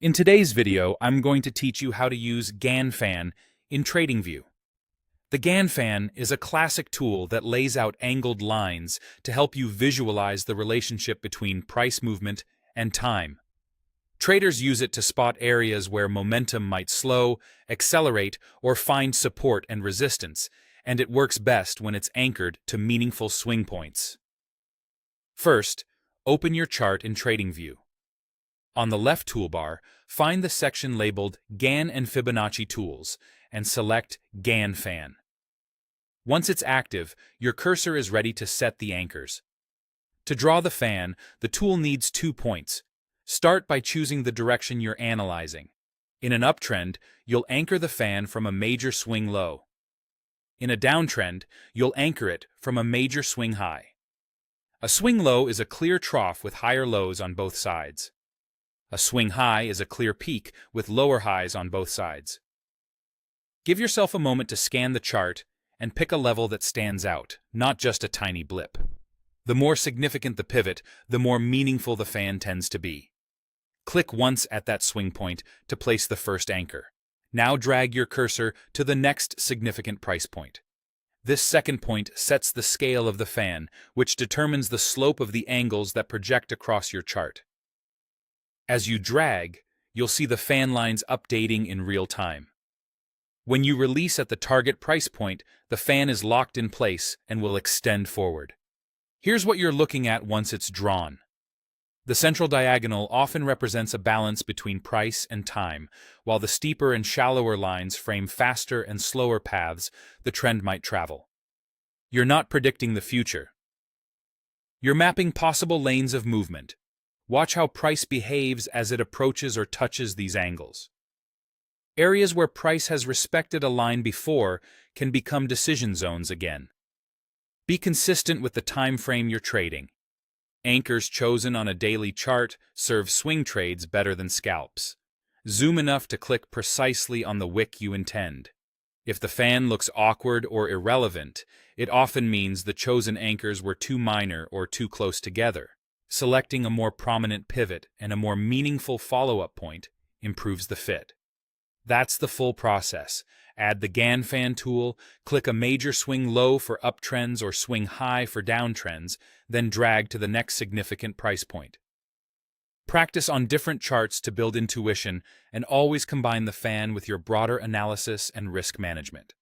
In today's video, I'm going to teach you how to use Gann Fan in TradingView. The Gann Fan is a classic tool that lays out angled lines to help you visualize the relationship between price movement and time. Traders use it to spot areas where momentum might slow, accelerate, or find support and resistance, and it works best when it's anchored to meaningful swing points. First, open your chart in TradingView. On the left toolbar, find the section labeled Gann and Fibonacci Tools and select Gann Fan. Once it's active, your cursor is ready to set the anchors. To draw the fan, the tool needs 2 points. Start by choosing the direction you're analyzing. In an uptrend, you'll anchor the fan from a major swing low. In a downtrend, you'll anchor it from a major swing high. A swing low is a clear trough with higher lows on both sides. A swing high is a clear peak with lower highs on both sides. Give yourself a moment to scan the chart and pick a level that stands out, not just a tiny blip. The more significant the pivot, the more meaningful the fan tends to be. Click once at that swing point to place the first anchor. Now drag your cursor to the next significant price point. This second point sets the scale of the fan, which determines the slope of the angles that project across your chart. As you drag, you'll see the fan lines updating in real time. When you release at the target price point, the fan is locked in place and will extend forward. Here's what you're looking at once it's drawn. The central diagonal often represents a balance between price and time, while the steeper and shallower lines frame faster and slower paths the trend might travel. You're not predicting the future. You're mapping possible lanes of movement. Watch how price behaves as it approaches or touches these angles. Areas where price has respected a line before can become decision zones again. Be consistent with the time frame you're trading. Anchors chosen on a daily chart serve swing trades better than scalps. Zoom enough to click precisely on the wick you intend. If the fan looks awkward or irrelevant, it often means the chosen anchors were too minor or too close together. Selecting a more prominent pivot and a more meaningful follow-up point improves the fit. That's the full process. Add the Gann Fan tool, click a major swing low for uptrends or swing high for downtrends, then drag to the next significant price point. Practice on different charts to build intuition and always combine the fan with your broader analysis and risk management.